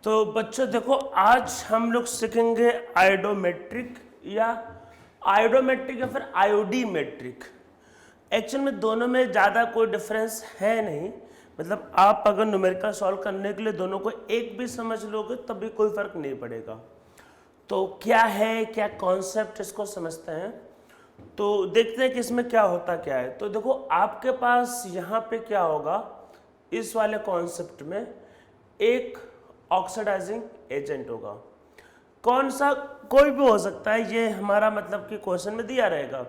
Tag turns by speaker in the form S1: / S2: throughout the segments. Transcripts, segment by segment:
S1: तो बच्चों देखो, आज हम लोग सीखेंगे आयोडोमेट्रिक या फिर आयोडीमेट्रिक। एक्चुअल में दोनों में ज़्यादा कोई डिफरेंस है नहीं, मतलब आप अगर न्यूमेरिकल सॉल्व करने के लिए दोनों को एक भी समझ लोगे तब भी कोई फर्क नहीं पड़ेगा। तो क्या है, क्या कॉन्सेप्ट, इसको समझते हैं। तो देखते हैं कि इसमें क्या होता क्या है। तो देखो, आपके पास यहाँ पे क्या होगा, इस वाले कॉन्सेप्ट में एक ऑक्सीडाइजिंग एजेंट होगा। कौन सा? कोई भी हो सकता है, ये हमारा मतलब कि क्वेश्चन में दिया रहेगा।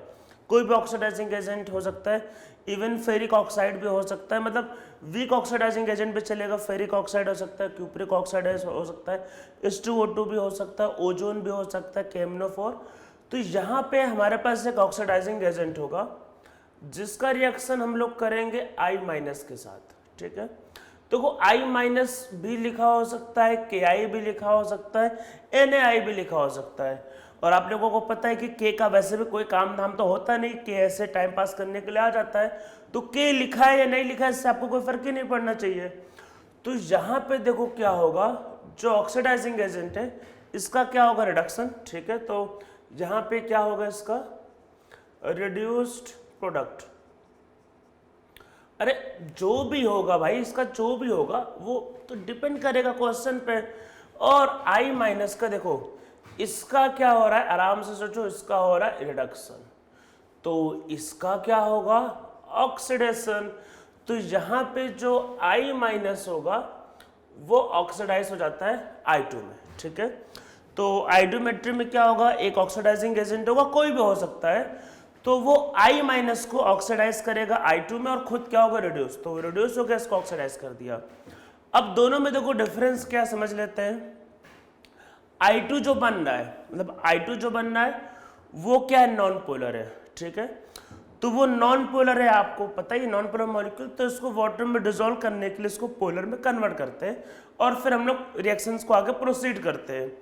S1: कोई भी ऑक्सीडाइजिंग एजेंट हो सकता है, इवन फेरिक ऑक्साइड भी हो सकता है, मतलब वीक ऑक्सीडाइजिंग एजेंट भी चलेगा। फेरिक ऑक्साइड हो सकता है, क्यूप्रिक ऑक्साइड हो सकता है, H2O2 भी हो सकता है, ओजोन भी हो सकता है, KMnO4। तो यहाँ पे हमारे पास एक ऑक्सीडाइजिंग एजेंट होगा जिसका रिएक्शन हम लोग करेंगे I- के साथ, ठीक है। तो वो I- भी लिखा हो सकता है, Ki भी लिखा हो सकता है, NaI भी लिखा हो सकता है। और आप लोगों को पता है कि K का वैसे भी कोई काम धाम तो होता नहीं, K ऐसे टाइम पास करने के लिए आ जाता है। तो K लिखा है या नहीं लिखा है, इससे आपको कोई फर्क ही नहीं पड़ना चाहिए। तो यहाँ पे देखो क्या होगा, जो ऑक्सीडाइजिंग एजेंट है इसका क्या होगा, रिडक्शन, ठीक है। तो यहाँ पे क्या होगा, इसका रिड्यूस्ड प्रोडक्ट। अरे जो भी होगा भाई, इसका जो भी होगा वो तो डिपेंड करेगा क्वेश्चन पे। और I- का देखो, इसका क्या हो रहा है, आराम से सोचो, इसका हो रहा है रिडक्शन, तो इसका क्या होगा, ऑक्सीडेशन। तो यहाँ पे जो I- होगा वो ऑक्सीडाइज हो जाता है I2 में, ठीक है। तो आयोडोमेट्री में क्या होगा, एक ऑक्सीडाइजिंग एजेंट होगा, कोई भी हो सकता है, तो वो I- को ऑक्सीडाइज करेगा I2 में, और खुद क्या होगा, रिड्यूस। तो रिड्यूस हो गया, इसको ऑक्सीडाइज कर दिया। अब दोनों में देखो डिफरेंस क्या समझ लेते हैं। I2 जो बन रहा है, मतलब I2 जो बन रहा है वो क्या है, नॉन पोलर है, ठीक है। तो वो नॉन पोलर है, आपको पता ही, नॉन पोलर मॉलिक्यूल, तो इसको वाटर में डिसॉल्व करने के लिए इसको पोलर में कन्वर्ट करते हैं और फिर हम लोग रिएक्शंस को आगे प्रोसीड करते हैं।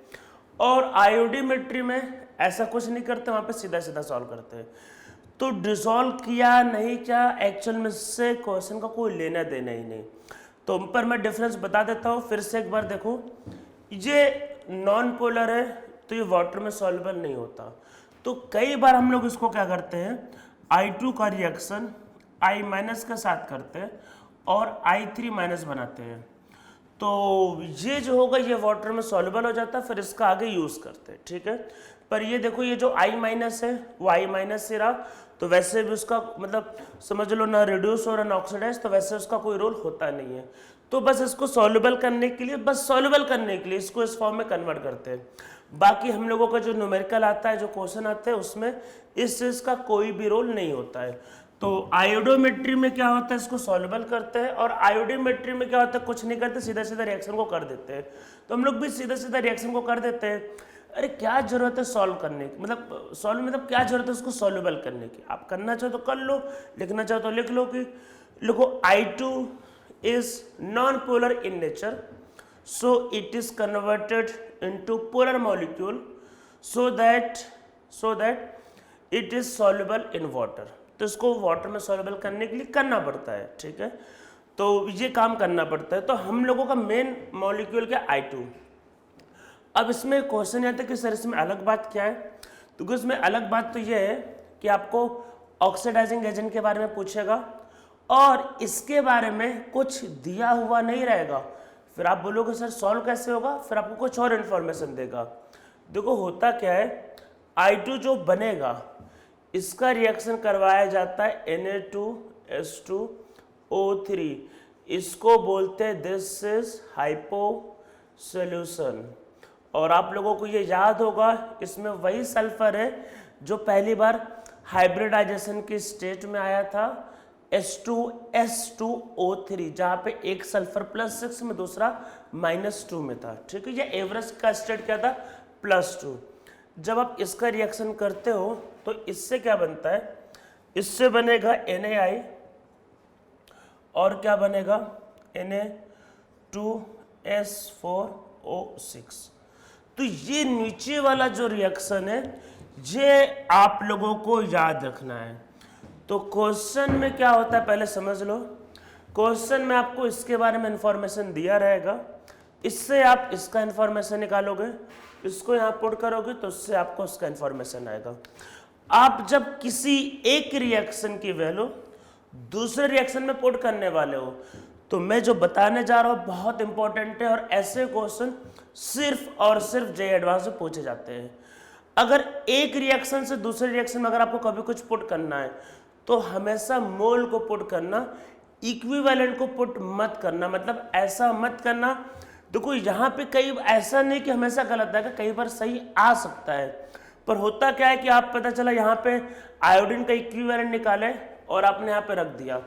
S1: और आयोडीमेट्री में ऐसा कुछ नहीं करते, वहां पे सीधा सीधा सॉल्व करते हैं। तो डिसॉल्व किया नहीं क्या, एक्चुअल में से क्वेश्चन का कोई लेना देना ही नहीं। तो पर मैं डिफरेंस बता देता हूँ फिर से एक बार। देखो, ये नॉन पोलर है तो ये वाटर में सॉल्युबल नहीं होता। तो कई बार हम लोग इसको क्या करते हैं, I2 का रिएक्शन I- के साथ करते हैं और I3- बनाते हैं। तो ये जो होगा ये वाटर में सॉल्युबल हो जाता है, फिर इसका आगे यूज करते हैं, ठीक है। पर ये देखो, ये जो I- है वो I- से रहा, तो वैसे भी उसका मतलब समझ लो ना रिड्यूस और ना ऑक्सीडाइज, तो वैसे उसका कोई रोल होता नहीं है। तो बस इसको सॉल्युबल करने के लिए, इसको इस फॉर्म में कन्वर्ट करते हैं। बाकी हम लोगों का जो न्यूमेरिकल आता है, जो क्वेश्चन आते हैं, उसमें इस चीज़ का कोई भी रोल नहीं होता है। तो आयोडोमेट्री में क्या होता है, इसको सॉल्युबल करते हैं, और आयोडीमेट्री में क्या होता है, कुछ नहीं करते, सीधा सीधा रिएक्शन को कर देते हैं। तो हम लोग भी सीधा सीधा रिएक्शन को कर देते हैं। अरे क्या जरूरत है सॉल्व करने की, मतलब क्या जरूरत है उसको सॉल्युबल करने की। आप करना चाहो तो कर लो, लिखना चाहो तो लिख लो कि लिखो I2 is non-polar in nature, so it is converted into polar molecule so that it is soluble in water। तो इसको वाटर में सॉल्युबल करने के लिए करना पड़ता है, ठीक है। तो ये काम करना पड़ता है। तो हम लोगों का मेन मॉलिक्यूल क्या, I2। अब इसमें क्वेश्चन आता है कि सर इसमें अलग बात क्या है। तो इसमें अलग बात तो ये है कि आपको ऑक्सीडाइजिंग एजेंट के बारे में पूछेगा और इसके बारे में कुछ दिया हुआ नहीं रहेगा। फिर आप बोलोगे सर सॉल्व कैसे होगा, फिर आपको कुछ और इन्फॉर्मेशन देगा। देखो होता क्या है, I2 जो बनेगा इसका रिएक्शन करवाया जाता है Na2H2O3, इसको बोलते हैं दिस इज हाइपो सोल्यूशन। और आप लोगों को ये याद होगा, इसमें वही सल्फर है जो पहली बार हाइब्रिडाइजेशन की स्टेट में आया था, H2S2O3, जहाँ पे एक सल्फर +6 में दूसरा -2 में था, ठीक है। ये एवरेज का स्टेट क्या था, +2। जब आप इसका रिएक्शन करते हो तो इससे क्या बनता है, इससे बनेगा NaI और क्या बनेगा, Na2S4O6। तो ये नीचे वाला जो रिएक्शन है ये आप लोगों को याद रखना है। तो क्वेश्चन में क्या होता है पहले समझ लो। क्वेश्चन में आपको इसके बारे में इंफॉर्मेशन दिया रहेगा, इससे आप इसका इंफॉर्मेशन निकालोगे, इसको यहाँ पुट करोगे तो उससे आपको उसका इंफॉर्मेशन आएगा। आप जब किसी एक रिएक्शन की वैल्यू दूसरे रिएक्शन में पुट करने वाले हो तो मैं जो बताने जा रहा हूँ बहुत इंपॉर्टेंट है, और ऐसे क्वेश्चन सिर्फ और सिर्फ जे एडवांस में पूछे जाते हैं। अगर एक रिएक्शन से दूसरे रिएक्शन में अगर आपको कभी कुछ पुट करना है तो हमेशा मोल को पुट करना, इक्विवेलेंट को पुट मत करना। मतलब ऐसा मत करना, देखो यहाँ पे कई ऐसा नहीं कि हमेशा गलत आएगा, कई बार सही आ सकता है, पर होता क्या है कि आप पता चला यहाँ पे आयोडीन का इक्विवेलेंट निकाले और आपने यहाँ पे रख दिया,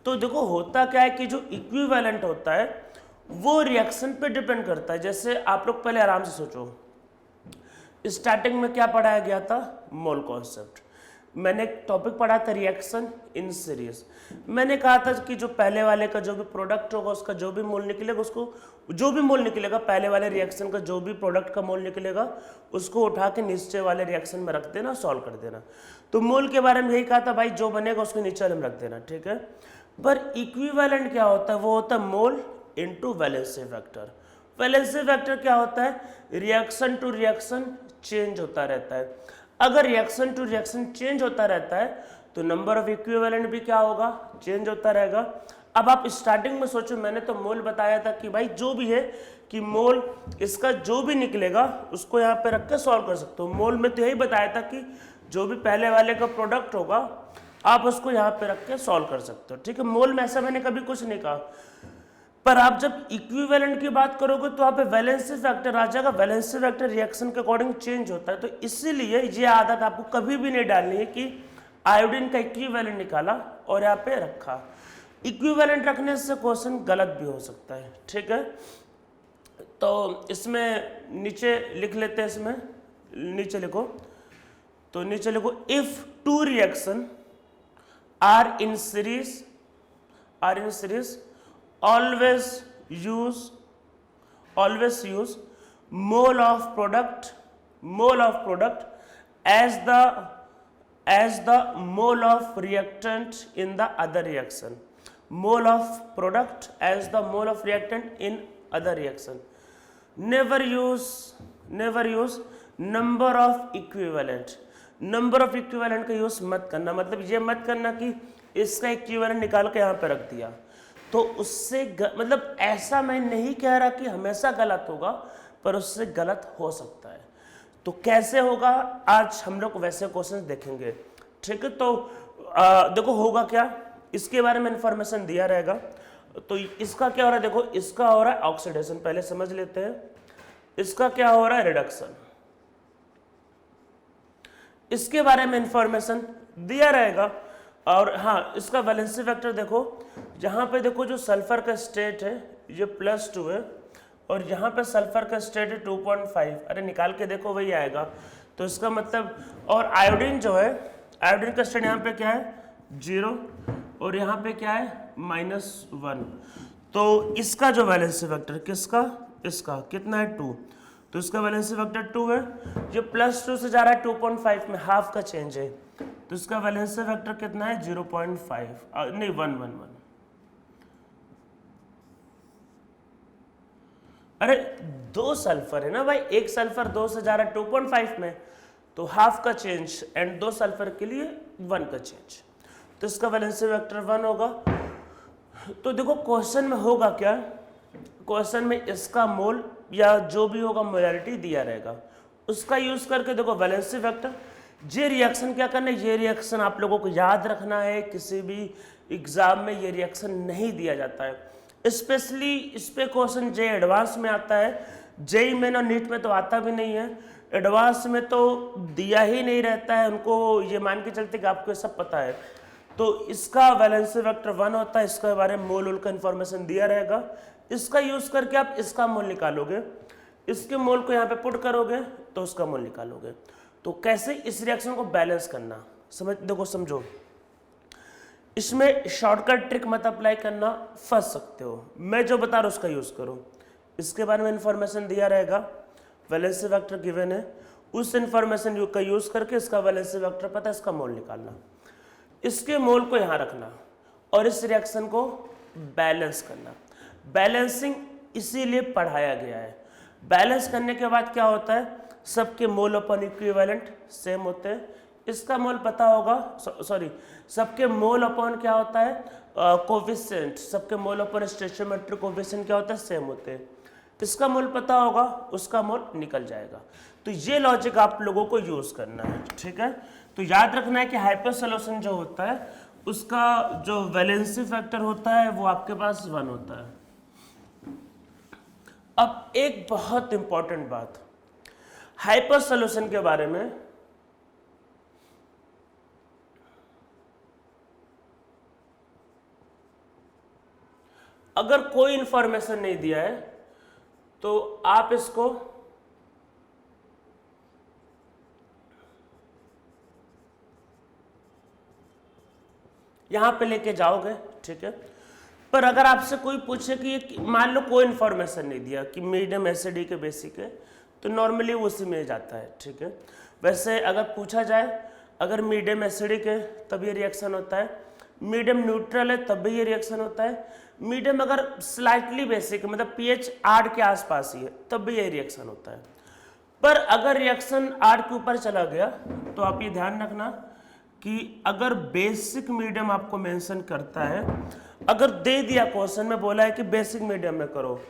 S1: तो देखो होता क्या है कि जो इक्विवेलेंट होता है वो रिएक्शन पे डिपेंड करता है। जैसे आप लोग पहले आराम से सोचो, स्टार्टिंग में क्या पढ़ाया गया था? Mole concept. मैंने एक टॉपिक पढ़ा था रिएक्शन इन सीरीज। मैंने कहा था कि जो पहले वाले का जो भी प्रोडक्ट होगा उसका जो भी मोल निकलेगा, उसको जो भी मोल निकलेगा पहले वाले रिएक्शन का जो भी प्रोडक्ट का मोल निकलेगा उसको उठा के नीचे वाले रिएक्शन में रख देना, सॉल्व कर देना। तो मोल के बारे में यही कहा था भाई, जो बनेगा उसको नीचे वाले में रख देना, ठीक है। पर इक्विवेलेंट क्या होता है? वो होता है mole into valency factor. Valency factor क्या होता है? रिएक्शन टू रिएक्शन चेंज होता रहता है। अगर रिएक्शन टू रिएक्शन चेंज होता रहता है तो नंबर ऑफ इक्विवेलेंट भी क्या होगा? चेंज होता रहेगा। अब आप स्टार्टिंग में सोचो, मैंने तो मोल बताया था कि भाई जो भी है कि मोल इसका जो भी निकलेगा उसको यहाँ पे रख के सॉल्व कर सकते हो। मोल में तो यही बताया था कि जो भी पहले वाले का प्रोडक्ट होगा आप उसको यहाँ पे रख के सॉल्व कर सकते हो, ठीक है। मोल में ऐसा मैंने कभी कुछ नहीं कहा। पर आप जब इक्विवेलेंट की बात करोगे तो यहाँ पे वैलेंसी फैक्टर आ जाएगा। वैलेंसी फैक्टर रिएक्शन के अकॉर्डिंग चेंज होता है, तो इसीलिए ये आदत आपको कभी भी नहीं डालनी है कि आयोडीन का इक्विवेलेंट निकाला और यहाँ पे रखा। इक्विवेलेंट रखने से क्वेश्चन गलत भी हो सकता है, ठीक है। तो इसमें नीचे लिख लेते हैं, इसमें नीचे लिखो, तो नीचे लिखो if two reaction are in series always use mole of product as the mole of reactant in the other reaction. Mole of product as the mole of reactant in other reaction. Never use number of equivalent का use मत करना। मतलब ये मत करना कि इसका equivalent निकाल के यहाँ पे रख दिया तो उससे मतलब ऐसा मैं नहीं कह रहा कि हमेशा गलत होगा, पर उससे गलत हो सकता है। तो कैसे होगा आज हम लोग वैसे क्वेश्चन देखेंगे, ठीक है। तो देखो होगा क्या, इसके बारे में इंफॉर्मेशन दिया रहेगा। तो इसका क्या हो रहा है? देखो इसका हो रहा है ऑक्सीडेशन, पहले समझ लेते हैं। इसका क्या हो रहा है? रिडक्शन। इसके बारे में इंफॉर्मेशन दिया रहेगा। और हाँ, इसका वैलेंसी फैक्टर देखो, यहाँ पे देखो जो सल्फर का स्टेट है ये +2 है और यहाँ पे सल्फर का स्टेट है 2.5। अरे निकाल के देखो वही आएगा। तो इसका मतलब, और आयोडीन जो है, आयोडीन का स्टेट यहाँ पे क्या है? 0 और यहाँ पे क्या है? -1। तो इसका जो वैलेंसी फैक्टर किसका? इसका कितना है? 2। तो इसका वैलेंसी फैक्टर 2 है। ये +2 से जा रहा है 2.5 में, हाफ का चेंज है। तो इसका वैलेंसी फैक्टर कितना है? 0.5 नहीं 111। अरे 2 सल्फर है ना भाई, एक सल्फर 2 से जा रहा है 2.5 में, तो हाफ का चेंज एंड 2 सल्फर के लिए 1 का चेंज। तो इसका वैलेंसी फैक्टर 1 होगा। तो देखो क्वेश्चन में होगा क्या, क्वेश्चन में इसका मोल या जो भी होगा मोलैरिटी दिया रहेगा, उसका यूज करके देखो वैलेंसी फैक्टर। ये रिएक्शन क्या करना है? ये रिएक्शन आप लोगों को याद रखना है, किसी भी एग्जाम में ये रिएक्शन नहीं दिया जाता है। स्पेशली इस पे क्वेश्चन जे एडवांस में आता है, जेई मेन और नीट में तो आता भी नहीं है, एडवांस में तो दिया ही नहीं रहता है। उनको ये मान के चलते कि आपको सब पता है। तो इसका वैलेंसी फैक्टर 1 होता है, इसके बारे में मोल का इंफॉर्मेशन दिया रहेगा। इसका यूज करके आप इसका मोल निकालोगे, इसके मोल को यहाँ पे पुट करोगे तो उसका मोल निकालोगे। तो कैसे इस रिएक्शन को बैलेंस करना, देखो समझो। इसमें शॉर्टकट ट्रिक मत अप्लाई करना, फंस सकते हो। मैं जो बता रहा हूँ उसका यूज करो। इसके बारे में इंफॉर्मेशन दिया रहेगा, वैलेंसी फैक्टर गिवन है, उस इंफॉर्मेशन का यूज करके इसका वैलेंसी फैक्टर पता है, इसका मोल निकालना, इसके मोल को यहाँ रखना और इस रिएक्शन को बैलेंस करना। बैलेंसिंग इसीलिए पढ़ाया गया है। बैलेंस करने के बाद क्या होता है, सबके मोल अपन इक्विवेलेंट सेम होते हैं। इसका मोल पता होगा, सॉरी, सबके मोल अपन क्या होता है, कोफिशिएंट, सबके मोल अपन स्टोइचियोमेट्रिक कोफिशिएंट क्या होता है, सेम होते हैं। इसका मोल पता होगा, उसका मोल निकल जाएगा। तो ये लॉजिक आप लोगों को यूज करना है, ठीक है। तो याद रखना है कि हाइपर सॉल्यूशन जो होता है उसका जो वैलेंसी फैक्टर होता है वो आपके पास 1 होता है। अब एक बहुत इंपॉर्टेंट बात हाइपर सॉल्यूशन के बारे में, अगर कोई इंफॉर्मेशन नहीं दिया है तो आप इसको यहां पे लेके जाओगे, ठीक है। पर अगर आपसे कोई पूछे कि ये मान लो कोई इंफॉर्मेशन नहीं दिया कि मीडियम एसिडिक के बेसिक है, तो नॉर्मली उसी में जाता है, ठीक है। वैसे अगर पूछा जाए अगर मीडियम एसिडिक है तब ये रिएक्शन होता है, मीडियम न्यूट्रल है तब भी ये रिएक्शन होता है, मीडियम अगर स्लाइटली बेसिक है मतलब pH 8 के आसपास ही है तब भी ये रिएक्शन होता है। पर अगर रिएक्शन 8 के ऊपर चला गया तो आप ये ध्यान रखना कि अगर बेसिक मीडियम आपको मेंशन करता है, अगर दे दिया क्वेश्चन में बोला है कि बेसिक मीडियम में करो,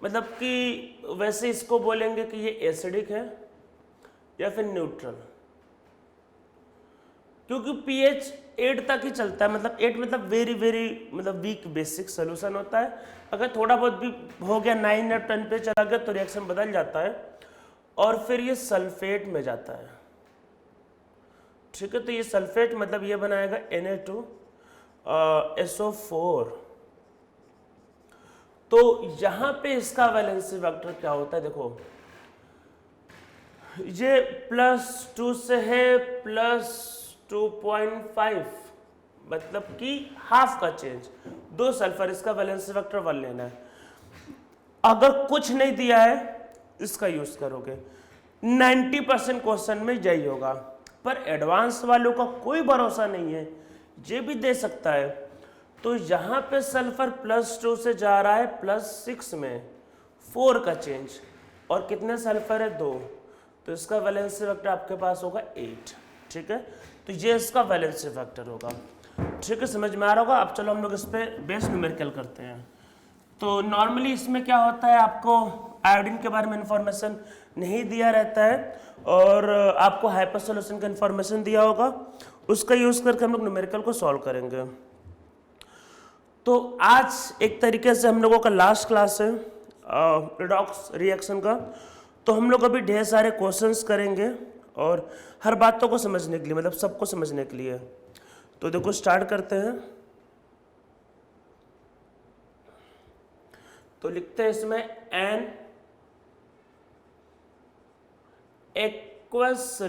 S1: मतलब कि वैसे इसको बोलेंगे कि ये एसिडिक है या फिर न्यूट्रल, क्योंकि pH 8 तक ही चलता है, मतलब 8 मतलब वेरी वेरी मतलब वीक बेसिक सोल्यूशन होता है। अगर थोड़ा बहुत भी हो गया 9 या 10 पे चला गया तो रिएक्शन बदल जाता है और फिर ये सल्फेट में जाता है, ठीक है। तो ये सल्फेट मतलब ये बनाएगा Na2SO4। तो यहां पे इसका वैलेंसी वेक्टर क्या होता है, देखो ये +2 से है +2.5, मतलब कि हाफ का चेंज, 2 सल्फर, इसका वैलेंसी वेक्टर 1 लेना है। अगर कुछ नहीं दिया है इसका यूज करोगे, 90% क्वेश्चन में यही होगा। पर एडवांस वालों का कोई भरोसा नहीं है, ये भी दे सकता है। तो यहाँ पे सल्फर +2 से जा रहा है +6 में, 4 का चेंज, और कितने सल्फर है 2, तो इसका वैलेंसी फैक्टर आपके पास होगा 8, ठीक है। तो ये इसका वैलेंसी फैक्टर होगा, ठीक है, समझ में आ रहा होगा। अब चलो हम लोग इस पर बेस न्यूमेरिकल करते हैं। तो नॉर्मली इसमें क्या होता है, आपको आयोडीन के बारे में इंफॉर्मेशन नहीं दिया रहता है और आपको हाइपर सॉल्यूशन का इंफॉर्मेशन दिया होगा, उसका यूज़ करके हम लोग न्यूमेरिकल को सॉल्व करेंगे। तो आज एक तरीके से हम लोगों का लास्ट क्लास है रिडॉक्स रिएक्शन का। तो हम लोग अभी ढेर सारे क्वेश्चंस करेंगे और हर बातों को समझने के लिए, मतलब सबको समझने के लिए। तो देखो स्टार्ट करते हैं। तो लिखते हैं इसमें N aqueous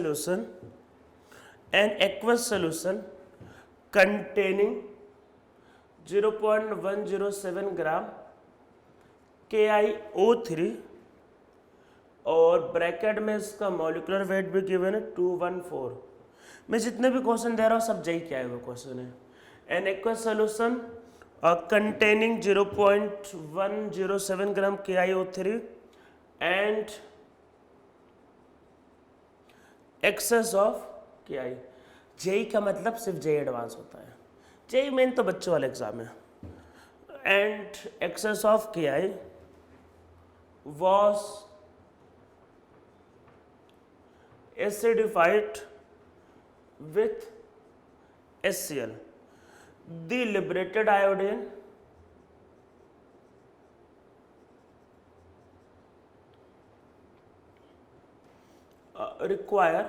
S1: solution containing 0.107 gram KiO3 और ब्रैकेट में इसका मॉलिक्यूलर वेट भी गिवन है 214। मैं जितने भी क्वेश्चन दे रहा हूँ सब यही क्या है वो क्वेश्चन है। An aqueous solution containing 0.107 gram KiO3 and excess of Ki। JEE का मतलब सिर्फ जेई एडवांस होता है, जेई मेन तो बच्चों वाला एग्जाम है। And excess of Ki was acidified with HCl. The liberated iodine require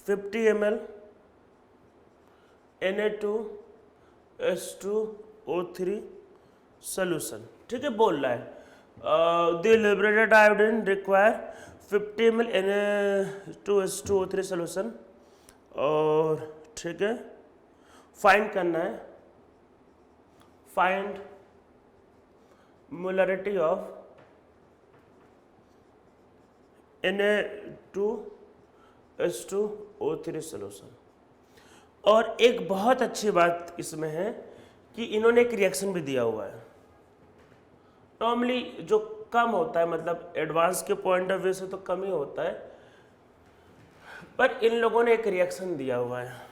S1: 50 ml Na2S2O3 solution, ठीक है। बोल रहा है the liberated iodine require 50 ml Na2S2O3 solution, और ठीक है फाइंड करना है, find molarity of Na2S2O3 solution. और एक बहुत अच्छी बात इसमें है कि इन्होंने एक रिएक्शन भी दिया हुआ है। नॉर्मली जो कम होता है, मतलब एडवांस के पॉइंट ऑफ व्यू से तो कम ही होता है, पर इन लोगों ने एक रिएक्शन दिया हुआ है।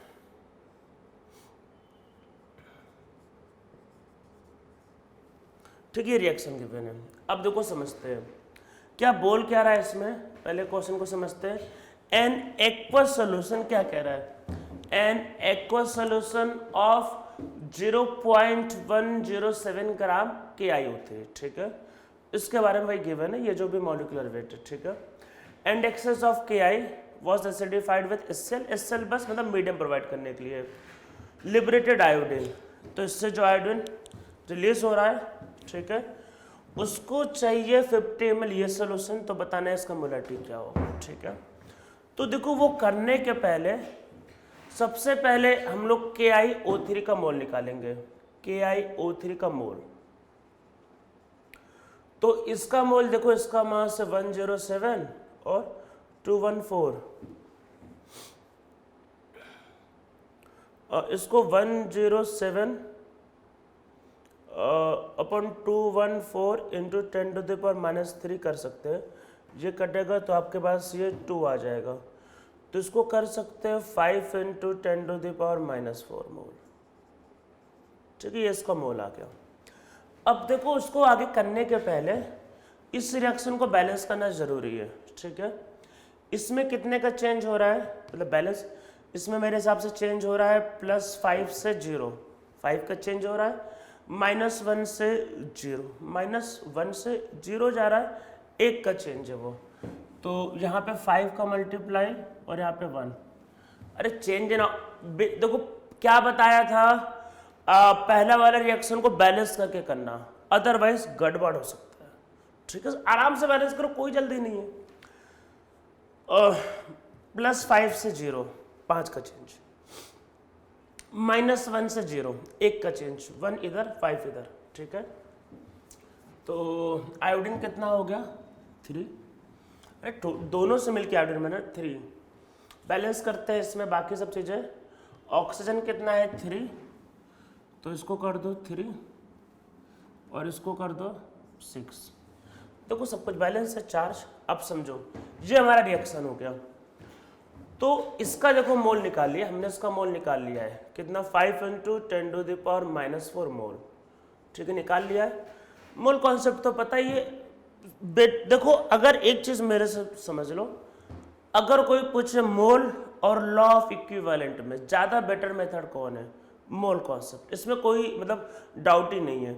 S1: ठीक है, रिएक्शन गिवन है। अब देखो समझते हैं क्या बोल क्या रहा है इसमें। पहले क्वेश्चन को समझते हैं। एन एक्वस सोल्यूशन क्या कह रहा है? An aqueous solution of 0.107 gram KiO3। ठीक है, इसके बारे में भाई गिवन है, ये जो भी मॉलिक्यूलर वेट है। ठीक है, and excess of Ki was acidified with HCl। HCl बस मतलब मीडियम प्रोवाइड करने के लिए। लिबरेटेड आयोडीन, तो इससे जो आयोडीन रिलीज हो रहा है, ठीक है, उसको चाहिए 50 ml ये सोल्यूशन। तो बताना है इसका मोलारिटी क्या होगा। ठीक है, तो देखो वो करने के पहले सबसे पहले हम लोग KiO3 का मोल निकालेंगे। KiO3 का मोल, तो इसका मोल देखो, इसका मास है 107 और 214, और इसको 107 अपॉन 214 इंटू 10⁻³ कर सकते हैं। ये कटेगा तो आपके पास ये 2 आ जाएगा, तो इसको कर सकते हैं 5 इंटू 10⁻⁻4 मोल। ठीक है, ये इसका मोल आ गया। अब देखो उसको आगे करने के पहले इस रिएक्शन को बैलेंस करना जरूरी है। ठीक है, इसमें कितने का चेंज हो रहा है, मतलब बैलेंस इसमें मेरे हिसाब से चेंज हो रहा है +5 से 0, 5 का चेंज हो रहा है, -1 से 0, -1 से 0 जा रहा है, 1 का चेंज है वो। तो यहाँ पे 5 का मल्टीप्लाई और यहाँ पे 1। अरे चेंज है ना, देखो क्या बताया था, पहला वाला रिएक्शन को बैलेंस करके करना, अदरवाइज गड़बड़ हो सकता है। ठीक है, आराम से बैलेंस करो, कोई जल्दी नहीं है। +5 से 0, 5 का चेंज, -1 से 0, 1 का चेंज, 1 इधर 5 इधर। ठीक है, तो आयोडीन कितना हो गया 3। अरे दोनों से मिलकर आयोडीन बना 3। बैलेंस करते हैं इसमें बाकी सब चीज़ें। ऑक्सीजन कितना है 3, तो इसको कर दो 3 और इसको कर दो 6। देखो सब कुछ बैलेंस है, चार्ज। अब समझो ये हमारा रिएक्शन हो गया, तो इसका देखो मोल निकाल लिया हमने, इसका मोल निकाल लिया है कितना, 5 इंटू 10⁻⁻4 मोल। ठीक है, निकाल लिया है। मोल कॉन्सेप्ट तो पता ही है। देखो अगर एक चीज मेरे से समझ लो, अगर कोई पूछे मोल और लॉ ऑफ इक्विवेलेंट में ज़्यादा बेटर मेथड कौन है, मोल कॉन्सेप्ट, इसमें कोई मतलब डाउट ही नहीं है।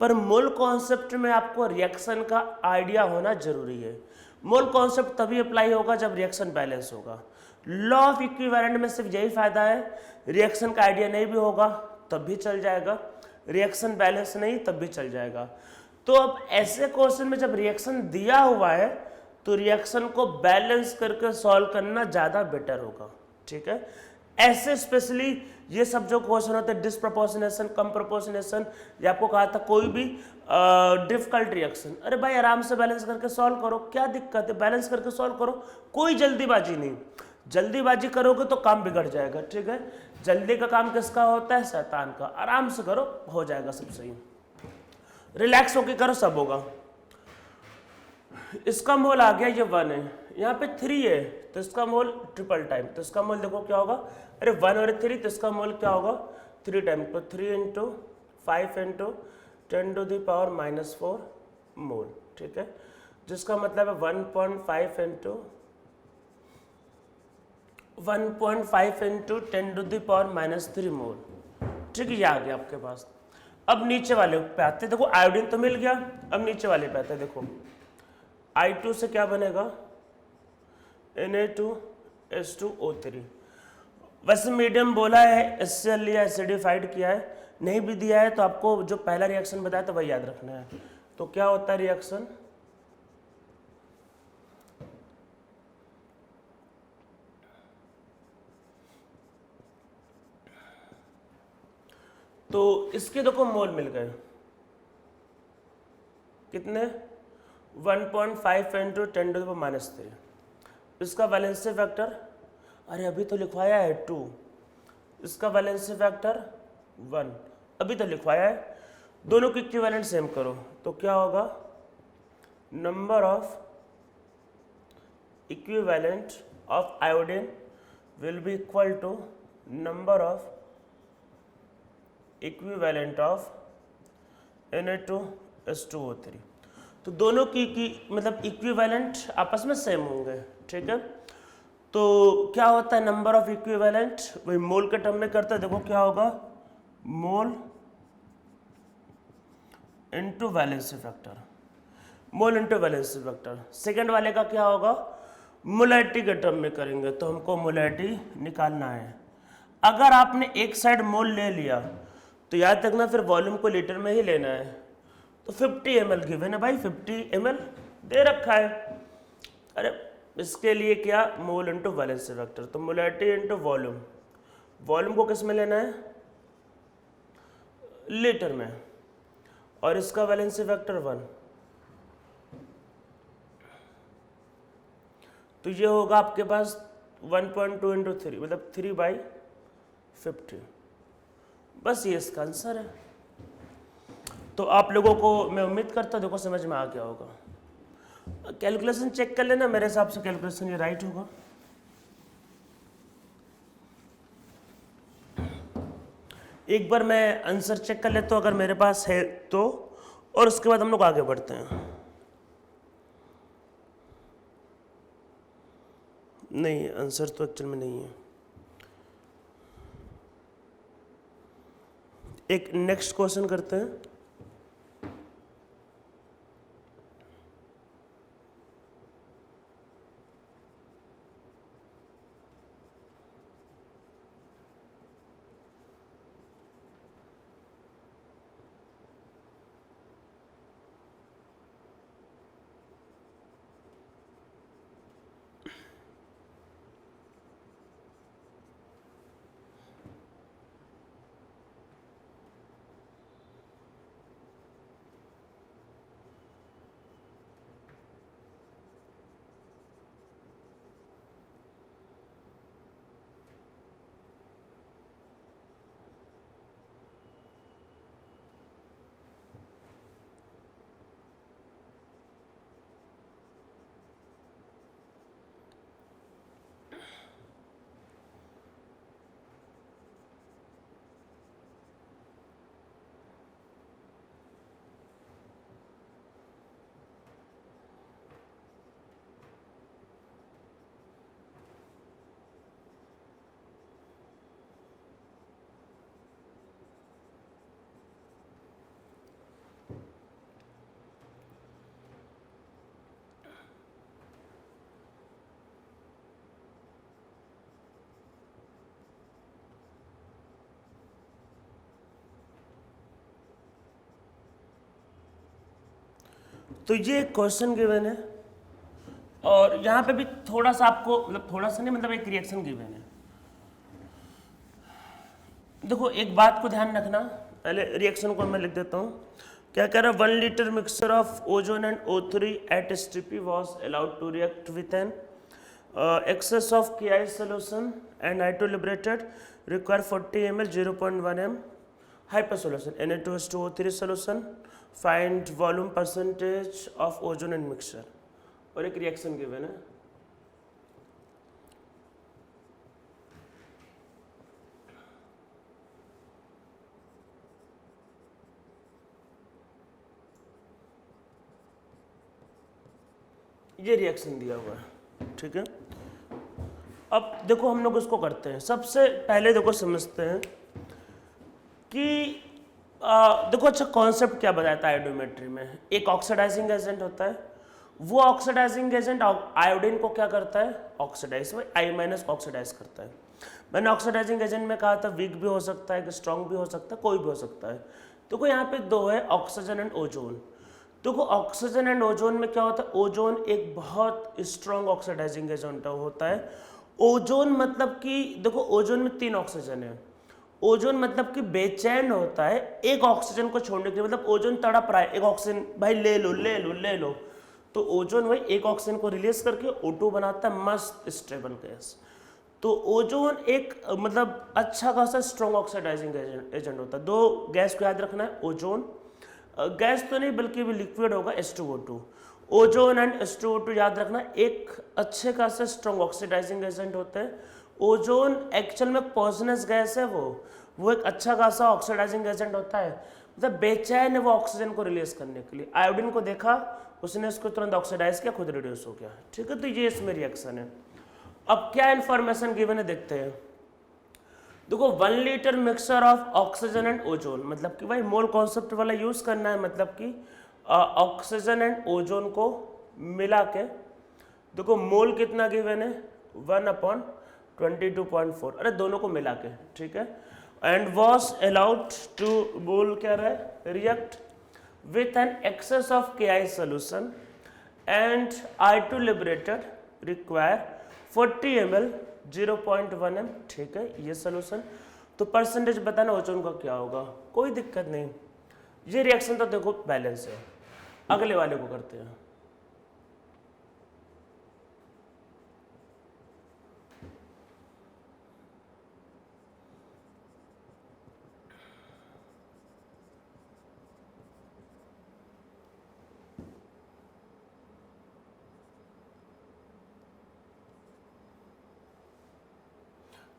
S1: पर मोल कॉन्सेप्ट में आपको रिएक्शन का आइडिया होना जरूरी है। मोल कॉन्सेप्ट तभी अप्लाई होगा जब रिएक्शन बैलेंस होगा। लॉ ऑफ इक्विवेलेंट में सिर्फ यही फायदा है, रिएक्शन का आइडिया नहीं भी होगा तब भी चल जाएगा, रिएक्शन बैलेंस नहीं तब भी चल जाएगा। तो अब ऐसे क्वेश्चन में जब रिएक्शन दिया हुआ है तो रिएक्शन को बैलेंस करके सॉल्व करना ज़्यादा बेटर होगा। ठीक है, ऐसे स्पेशली ये सब जो क्वेश्चन होते हैं, डिस्प्रपोर्शनेशन, कम प्रोपोर्शनेशन, या आपको कहा था कोई भी डिफिकल्ट रिएक्शन, अरे भाई आराम से बैलेंस करके सॉल्व करो, क्या दिक्कत है, बैलेंस करके सॉल्व करो, कोई जल्दीबाजी नहीं। जल्दीबाजी करोगे तो काम बिगड़ जाएगा। ठीक है, जल्दी का काम किसका होता है, शैतान का। आराम से करो, हो जाएगा सब सही, रिलैक्स होके करो, सब होगा। इसका मोल आ गया, ये 1 है, यहाँ पे 3 है, तो इसका मोल ट्रिपल टाइम, तो इसका मोल देखो क्या होगा, अरे 1 और 3, तो इसका मोल क्या होगा 3 टाइम, तो 3 इंटू 5 इंटू 10⁻⁻4 मोल। ठीक है, जिसका मतलब है 1.5 इंटू 10⁻³ मोल। ठीक है, ये आ गया आपके पास। अब नीचे वाले पे आते, देखो आयोडीन तो मिल गया, अब नीचे वाले पे आते, देखो I2 से क्या बनेगा, Na2H2O3। वैसे मीडियम बोला है, HCl लिया, एसिडिफाइड किया है, नहीं भी दिया है तो आपको जो पहला रिएक्शन बताया तो वही याद रखना है। तो क्या होता है रिएक्शन, तो इसके देखो मोल मिल गए कितने, 1.5 इंटू 10⁻⁻3। इसका वैलेंसी फैक्टर, अरे अभी तो लिखवाया है 2, इसका वैलेंसी फैक्टर 1, अभी तो लिखवाया है। दोनों की इक्विवेलेंट सेम करो तो क्या होगा, number of equivalent of iodine will be equal to number of equivalent of Na2H2O3। तो दोनों की मतलब इक्विवेलेंट आपस में सेम होंगे, ठीक है। तो क्या होता है नंबर ऑफ इक्विवेलेंट, वही मोल के टर्म में करता है। देखो क्या होगा, मोल इनटू वैलेंसी फैक्टर, मोल इनटू वैलेंसी फैक्टर। सेकंड वाले का क्या होगा, मोलैरिटी के टर्म में करेंगे, तो हमको मोलैरिटी निकालना है। अगर आपने एक साइड मोल ले लिया तो याद रखना फिर वॉल्यूम को लीटर में ही लेना है। तो 50 ml गिवन है भाई, 50 ml दे रखा है। अरे इसके लिए क्या, मोल इनटू वैलेंसी फैक्टर, तो मोलैरिटी इनटू वॉल्यूम, वॉल्यूम को किस में लेना है, लीटर में, और इसका वैलेंसी फैक्टर 1। तो ये होगा आपके पास 1.2 इंटू 3 मतलब 3/50। बस ये इसका आंसर है। तो आप लोगों को मैं उम्मीद करता हूँ देखो समझ में आ गया होगा। कैलकुलेशन चेक कर लेना, मेरे हिसाब से कैलकुलेशन ये राइट होगा। एक बार मैं आंसर चेक कर लेता हूँ अगर मेरे पास है तो, और उसके बाद हम लोग आगे बढ़ते हैं। नहीं, आंसर तो एक्चुअल में नहीं है। एक नेक्स्ट क्वेश्चन करते हैं। तो ये क्वेश्चन गिवन है और यहाँ पे भी थोड़ा सा आपको मतलब थोड़ा सा नहीं मतलब एक रिएक्शन गिवन है। देखो एक बात को ध्यान रखना, पहले रिएक्शन को मैं लिख देता हूँ। क्या कह रहा है, 1 liter mixture of ozone and O3 at STP was allowed to react with an excess of Ki solution and I2 liberated require 40 ml 0.1 m hyper solution Na2H2O3 solution, find volume percentage of ozone and mixture। और एक reaction given है। ये reaction दिया हुआ है, ठीक है। अब देखो हम लोग इसको करते हैं। सबसे पहले देखो समझते हैं कि देखो अच्छा कॉन्सेप्ट क्या बताया था आयोडोमेट्री में। एक ऑक्सीडाइजिंग एजेंट होता है, वो ऑक्सीडाइजिंग एजेंट आयोडीन को क्या करता है, ऑक्सीडाइज, I- ऑक्सीडाइज करता है। मैंने ऑक्सीडाइजिंग एजेंट में कहा था वीक भी हो सकता है, स्ट्रॉन्ग भी हो सकता है, कोई भी हो सकता है। देखो यहाँ पे दो है, ऑक्सीजन एंड ओजोन। देखो ऑक्सीजन एंड ओजोन में क्या होता है, ओजोन एक बहुत स्ट्रॉन्ग ऑक्सीडाइजिंग एजेंट होता है। ओजोन मतलब कि देखो ओजोन में 3 ऑक्सीजन है। ओजोन मतलब कि बेचैन होता है एक ऑक्सीजन को छोड़ने के लिए, मतलब ओजोन तड़प रहा है एक ऑक्सीजन, भाई ले लो ले लो ले लो। तो ओजोन वही एक ऑक्सीजन को रिलीज करके O2 बनाता है, मस्त स्टेबल गैस। तो ओजोन एक मतलब अच्छा खासा स्ट्रॉन्ग ऑक्सीडाइजिंग एजेंट होता है। दो गैस को याद रखना है, ओजोन गैस तो नहीं बल्कि भी लिक्विड होगा H2O2। ओजोन एंड H2O2 याद रखना एक अच्छे खासा स्ट्रॉन्ग ऑक्सीडाइजिंग एजेंट होते हैं। ओजोन एक्चुअल में पॉइजनस गैस है, वो एक अच्छा खासा ऑक्सीडाइजिंग एजेंट होता है, मतलब बेचैन है वो ऑक्सीजन को रिलीज करने के लिए। आयोडीन को देखा, उसने उसको तुरंत ऑक्सीडाइज किया, खुद रिड्यूस हो गया। ठीक है, तो ये इसमें रिएक्शन है। अब क्या इंफॉर्मेशन गिवन है देखते हैं। देखो 1 litre mixture of oxygen and ozone, मतलब कि भाई मोल कॉन्सेप्ट वाला यूज करना है, मतलब कि ऑक्सीजन एंड ओजोन को मिला के। देखो मोल कितना गिवन है 1/22.4, अरे दोनों को मिला के, ठीक है। And was allowed to mole क्या रहा है react with an excess of KI solution एंड I2 liberated require 40 ml 0.1 m, ठीक है ये सोल्यूशन। तो परसेंटेज बताना ओजोन का क्या होगा, कोई दिक्कत नहीं। ये रिएक्शन तो देखो बैलेंस है। अगले वाले को करते हैं।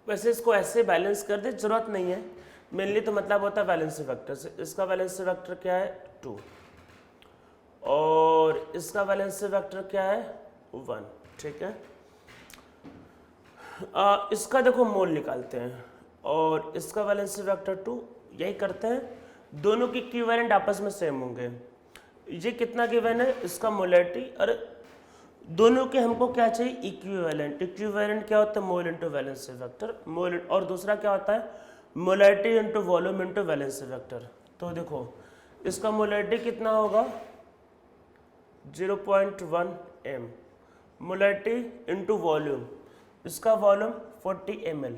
S1: वैसे इसको ऐसे बैलेंस कर दे, जरूरत नहीं है, मेनली तो मतलब होता है बैलेंस फैक्टर से। इसका बैलेंस फैक्टर क्या है 2 और इसका बैलेंस फैक्टर क्या है 1, ठीक है। इसका देखो मोल निकालते हैं और इसका बैलेंस फैक्टर 2, यही करते हैं। दोनों की इक्विवेलेंट आपस में सेम होंगे। ये कितना गिवन है इसका मोलैरिटी, अरे दोनों के हमको क्या चाहिए इक्विवेलेंट। इक्विवेलेंट क्या होता है मोल इंटू वैलेंस फैक्टर, मोल, और दूसरा क्या होता है molarity into volume into valence factor. तो देखो इसका मोलैरिटी कितना होगा 0.1 m, मोलैरिटी इंटू वॉल्यूम, इसका वॉल्यूम 40 ml,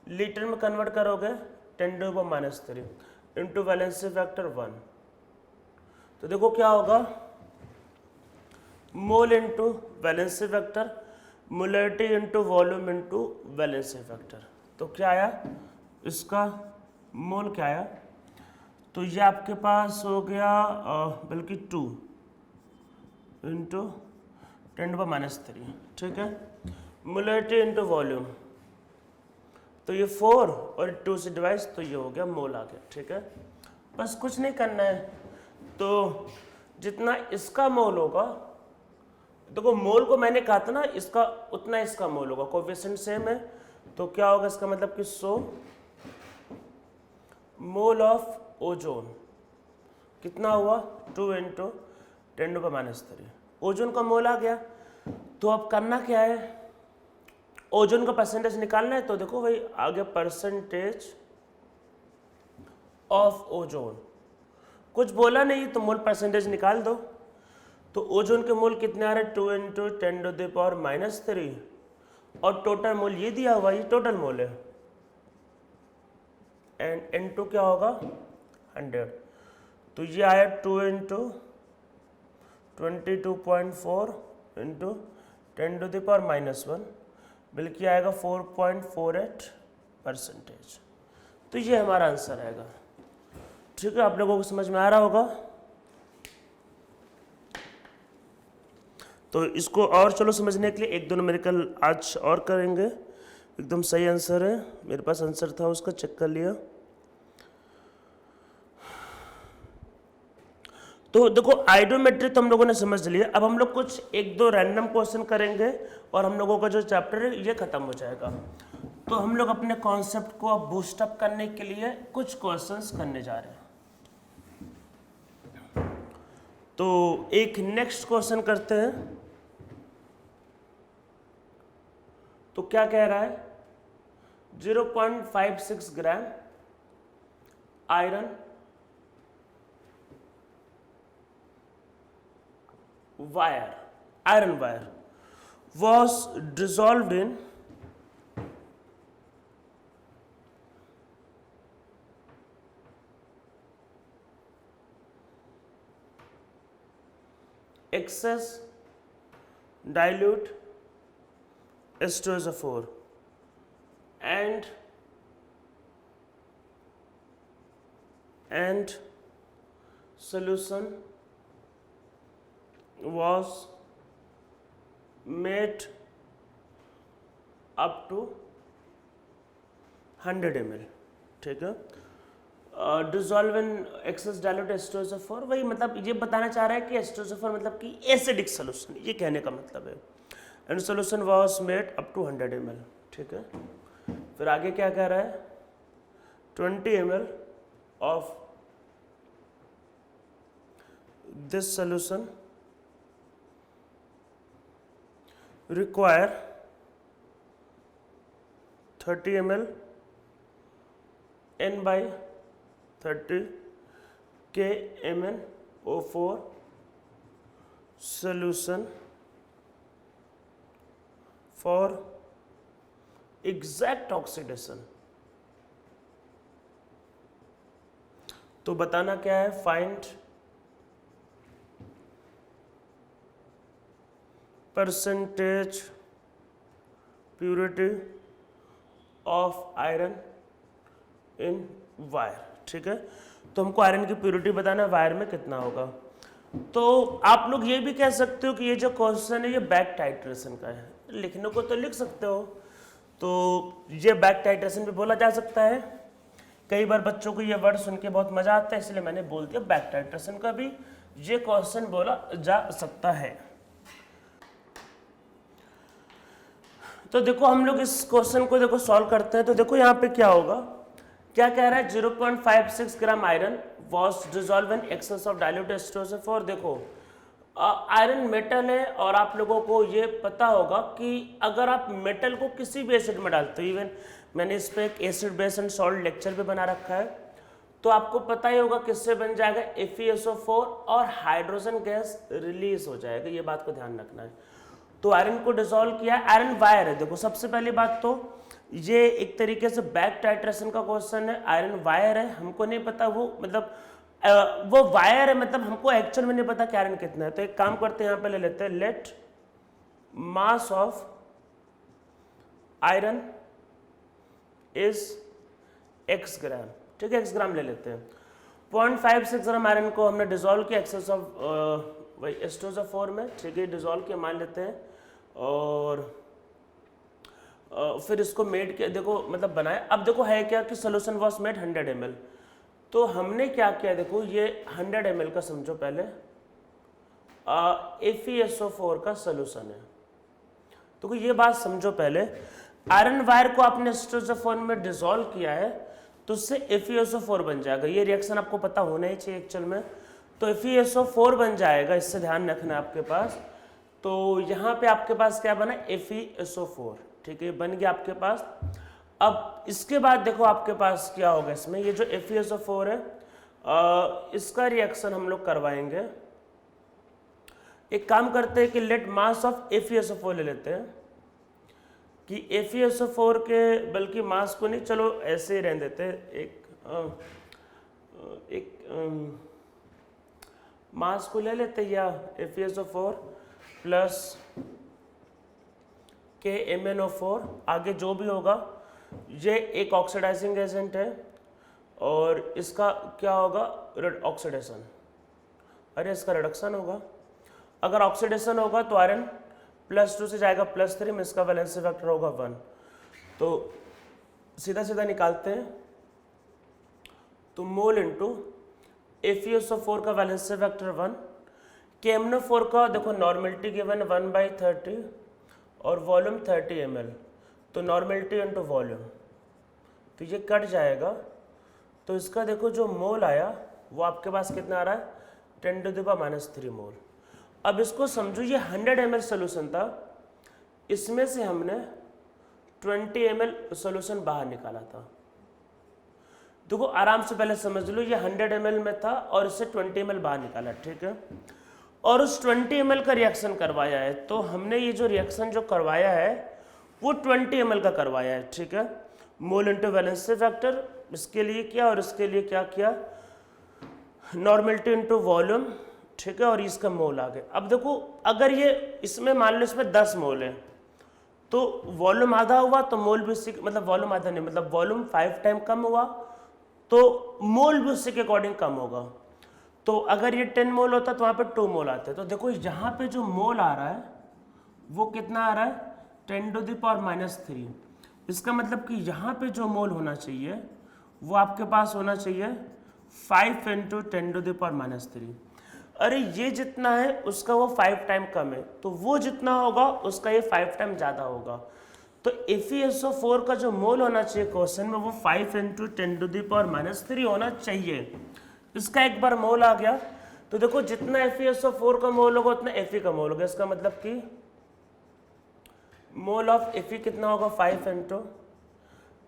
S1: लीटर में कन्वर्ट करोगे 10⁻³ इंटू वैलेंस फैक्टर 1। तो देखो क्या होगा mole into valency factor, molarity into volume into valency factor. तो क्या आया इसका मोल क्या आया, तो ये आपके पास हो गया बल्कि 2 इंटू 10⁻³, ठीक है। मोलैरिटी इंटू वॉल्यूम, तो ये 4 और 2 से डिवाइड, तो ये हो गया मोल आ गया, ठीक है। बस कुछ नहीं करना है, तो जितना इसका मोल होगा, देखो मोल को मैंने कहा था ना इसका उतना इसका मोल होगा, कोएफिशिएंट सेम है, तो क्या होगा इसका मतलब कि 100 मोल ऑफ ओजोन कितना हुआ 2 इंटू 10⁻³ ओजोन का मोल आ गया। तो अब करना क्या है, ओजोन का परसेंटेज निकालना है। तो देखो भाई आ गया परसेंटेज ऑफ ओजोन, कुछ बोला नहीं तो मोल परसेंटेज निकाल दो। तो ओजोन के मोल कितने आ रहे 2 इंटू 10⁻³ और टोटल मोल ये दिया हुआ, ये टोटल मोल है, एंड N2 क्या होगा 100। तो ये आया 2 इंटू 22.4 इंटू 10⁻⁻1, बल्कि आएगा 4.48%। तो ये हमारा आंसर आएगा, ठीक है। आप लोगों को समझ में आ रहा होगा। तो इसको और चलो समझने के लिए 1-2 न्यूमेरिकल आज और करेंगे। एकदम सही आंसर है, मेरे पास आंसर था उसका, चेक कर लिया। तो देखो आइडोमेट्री तो हम लोगों ने समझ लिया। अब हम लोग कुछ 1-2 रैंडम क्वेश्चन करेंगे और हम लोगों का जो चैप्टर है ये खत्म हो जाएगा। तो हम लोग अपने कॉन्सेप्ट को अब बूस्टअप करने के लिए कुछ क्वेश्चंस करने जा रहे हैं। तो एक नेक्स्ट क्वेश्चन करते हैं। तो क्या कह रहा है 0.56 gram iron iron wire was dissolved in excess dilute H2SO4 and solution was made up to 100 ml, ठीक है। Dissolve in access dilute H2SO4, वही मतलब ये बताना चाह रहा है कि H2SO4 मतलब कि एसिडिक सोल्यूशन, ये कहने का मतलब है। And solution was made up to 100 ml, ठीक है। फिर आगे क्या कह रहा है, 20 ml of this solution require 30 ml N/30 K MnO4 solution for exact oxidation। तो बताना क्या है, find percentage purity of iron in wire, ठीक है। तो हमको आयरन की प्यूरिटी बताना है वायर में कितना होगा। तो आप लोग ये भी कह सकते हो कि ये जो क्वेश्चन है ये बैक टाइट्रेशन का है, लिखने को तो लिख सकते हो, तो ये बैक टाइट्रेशन भी बोला जा सकता है। कई बार बच्चों को ये वर्ड सुन के बहुत मजा आता है, इसलिए मैंने बोल दिया बैक टाइट्रेशन का भी ये क्वेश्चन बोला जा सकता है। तो देखो हम लोग इस क्वेश्चन को देखो सॉल्व करते हैं। तो देखो यहाँ पे क्या होगा, क्या कह रहा है, 0.56 gram iron was dissolve in excess of dilute H2SO4। देखो आयरन मेटल है और आप लोगों को ये पता होगा कि अगर आप मेटल को किसी भी एसिड में डालते हो, इवन मैंने इस पर एक acid base and salt lecture भी बना रखा है, तो आपको पता ही होगा किससे बन जाएगा, FeSO4 और हाइड्रोजन गैस रिलीज हो जाएगा, ये बात को ध्यान रखना है। तो आयरन को डिसॉल्व किया, आयरन वायर है। देखो सबसे पहली बात तो ये एक तरीके से बैक टाइट्रेशन का क्वेश्चन है, आयरन वायर है, हमको नहीं पता वो मतलब वो वायर है, मतलब हमको एक्चुअल में नहीं पता कि आयरन कितना है। तो एक काम करते हैं, यहाँ पे ले लेते हैं, let mass of iron is x gram, ठीक है, x ग्राम ले लेते हैं। 0.56 ग्राम आयरन को हमने डिसॉल्व किया एक्सेस ऑफ वही H2SO4 में, ठीक है, डिसॉल्व किया मान लेते हैं, और फिर इसको मेड किया, देखो मतलब बनाया। अब देखो है क्या कि सोल्यूशन वाज मेड 100 ml, तो हमने क्या किया, देखो ये 100 ml का समझो पहले FeSO4 का सोल्यूशन है। तो ये बात समझो पहले, आयरन वायर को आपने H2SO4 में डिसॉल्व किया है तो उससे FeSO4 बन जाएगा। ये रिएक्शन आपको पता होना ही चाहिए एक्चुअल में। तो FeSO4 बन जाएगा, इससे ध्यान रखना आपके पास। तो यहाँ पे आपके पास क्या बना, FeSO4, ठीक है, बन गया आपके पास। अब इसके बाद देखो आपके पास क्या होगा, इसमें ये जो FeSO4 है इसका रिएक्शन हम लोग करवाएंगे। एक काम करते हैं कि लेट मास ऑफ FeSO4 ले लेते हैं, कि FeSO4 के बल्कि मास को नहीं, चलो ऐसे ही रहने देते हैं, एक मास को ले लेते हैं, या FeSO4 प्लस के MnO4, आगे जो भी होगा, ये एक ऑक्सीडाइजिंग एजेंट है और इसका क्या होगा, ऑक्सीडेशन, अरे इसका रिडक्शन होगा। अगर ऑक्सीडेशन होगा तो आयरन +2 से जाएगा +3 में, इसका वैलेंसी फैक्टर होगा 1। तो सीधा सीधा निकालते हैं, तो मोल इंटू FeSO4 का वैलेंसी फैक्टर 1, KMnO4 का देखो नॉर्मेलिटी गिवन 1/30 और वॉल्यूम 30 ml, तो नॉर्मेलिटी इंटू वॉल्यूम, तो ये कट जाएगा। तो इसका देखो जो मोल आया वो आपके पास कितना आ रहा है, 10⁻³ मोल। अब इसको समझो, ये 100 ml सोल्यूशन था, इसमें से हमने 20 ml सोल्यूशन बाहर निकाला था। देखो आराम से पहले समझ लो, ये 100 ml में था और इससे 20 ml बाहर निकाला, ठीक है, और उस 20 ml का रिएक्शन करवाया है। तो हमने ये जो रिएक्शन जो करवाया है वो 20 ml का करवाया है, ठीक है। मोल इंटू वैलेंसी फैक्टर इसके लिए किया और इसके लिए क्या किया, नॉर्मेलिटी इंटू वॉल्यूम, ठीक है, और इसका मोल आ गया। अब देखो अगर ये इसमें मान लो इसमें 10 मोल है, तो वॉल्यूम आधा हुआ तो मोल भी उसी, मतलब वॉल्यूम आधा नहीं, मतलब वॉल्यूम 5 टाइम कम हुआ तो मोल भी उससे के अकॉर्डिंग कम होगा। तो अगर ये 10 मोल होता तो वहाँ पे 2 मोल आते। तो देखो यहाँ पे जो मोल आ रहा है वो कितना आ रहा है, 10⁻³ इसका मतलब कि यहाँ पे जो मोल होना चाहिए वो आपके पास होना चाहिए 5 × 10⁻³। अरे ये जितना है उसका वो 5 टाइम कम है, तो वो जितना होगा उसका ये 5 टाइम ज़्यादा होगा। तो FeSO4 का जो मोल होना चाहिए क्वेश्चन में वो 5 × 10⁻³ होना चाहिए। इसका एक बार मोल आ गया तो देखो जितना FeSO4 का मोल होगा उतना Fe का मोल होगा। इसका मतलब कि मोल ऑफ Fe कितना होगा, 5 ×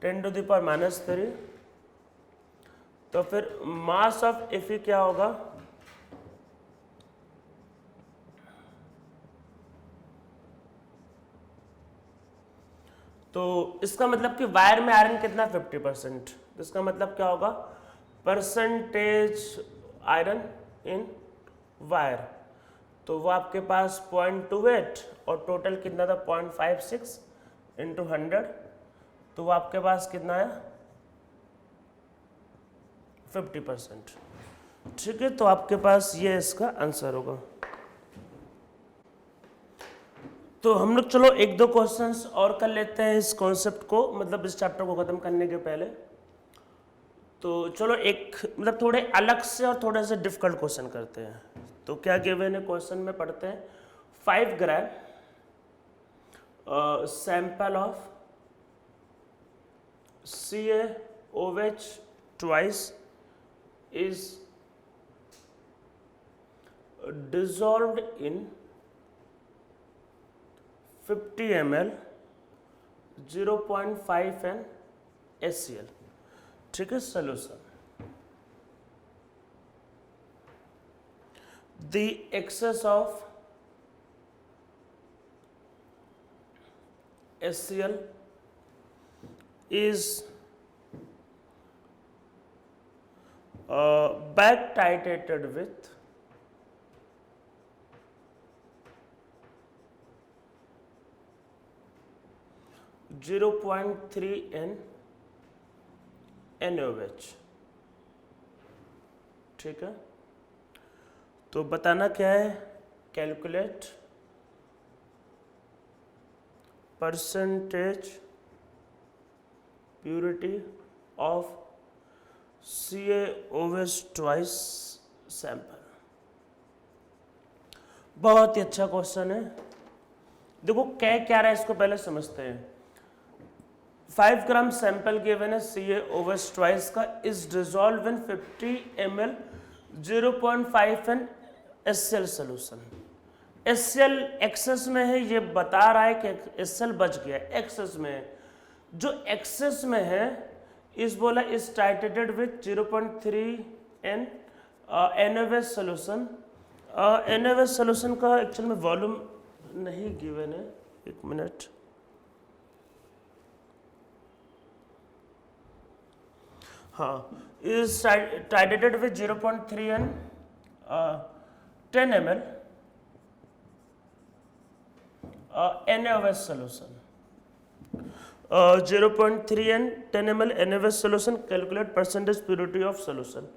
S1: 10⁻³। तो फिर मास ऑफ Fe क्या होगा, तो इसका मतलब कि वायर में आयरन कितना, 50%। तो इसका मतलब क्या होगा, परसेंटेज आयरन इन वायर, तो वो आपके पास 0.28 और टोटल कितना था 0.56 × 100, तो वो आपके पास कितना है 50%। ठीक है, तो आपके पास ये इसका आंसर होगा। तो हम लोग चलो एक दो क्वेश्चंस और कर लेते हैं इस कॉन्सेप्ट को, मतलब इस चैप्टर को खत्म करने के पहले। तो चलो एक मतलब थोड़े अलग से और थोड़े से डिफिकल्ट क्वेश्चन करते हैं। तो क्या गिवन है क्वेश्चन में, पढ़ते हैं। 5 ग्राम sample of CaOH twice is dissolved in 50 ml 0.5 n HCl। ठीक है, solution. The excess of HCl is back titrated with 0.3 n NaOH। ठीक है, तो बताना क्या है, calculate percentage purity of CaOH twice sample. बहुत ही अच्छा क्वेश्चन है। देखो क्या रहा है इसको पहले समझते हैं। 5 ग्राम सैंपल गिवन है CaOH twice का, is dissolve in 50 ml 0.5 n HCl solution. HCl excess में है, ये बता रहा है कि HCl बच गया, एक्सेस में है। जो एक्सेस में है इस बोला is titrated with 0.3 n NaOH solution. NaOH solution का एक्चुअल में वॉल्यूम नहीं गिवन है, एक मिनट। हाँ, is titrated with 0.3 n 10 ml NaOH solution. 0.3 n 10 ml NaOH solution, calculate percentage purity of solution.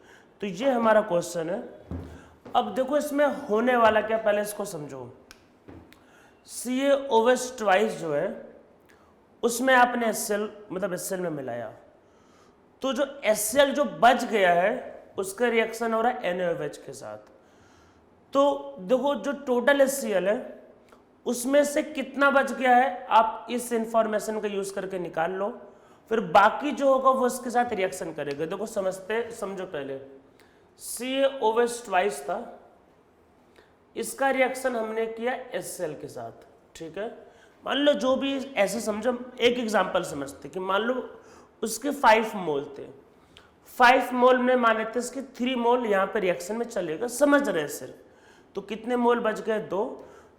S1: तो ये हमारा क्वेश्चन है। अब देखो इसमें होने वाला क्या, पहले इसको समझो। CaOH twice जो है उसमें आपने HCl मतलब HCl में मिलाया, तो जो HCl जो बच गया है उसका रिएक्शन हो रहा है NaOH के साथ। तो देखो जो टोटल HCl है उसमें से कितना बच गया है आप इस इंफॉर्मेशन का यूज करके निकाल लो, फिर बाकी जो होगा वो उसके साथ रिएक्शन करेगा। देखो समझो पहले CaOH twice था, इसका रिएक्शन हमने किया HCl के साथ। ठीक है, मान लो जो भी ऐसे समझो, एक एग्जांपल समझते कि मान लो उसके 5 मोल थे, 5 मोल में मान लेते इसके 3 मोल यहाँ पे रिएक्शन में चलेगा, समझ रहे हैं सिर्फ। तो कितने मोल बच गए, 2,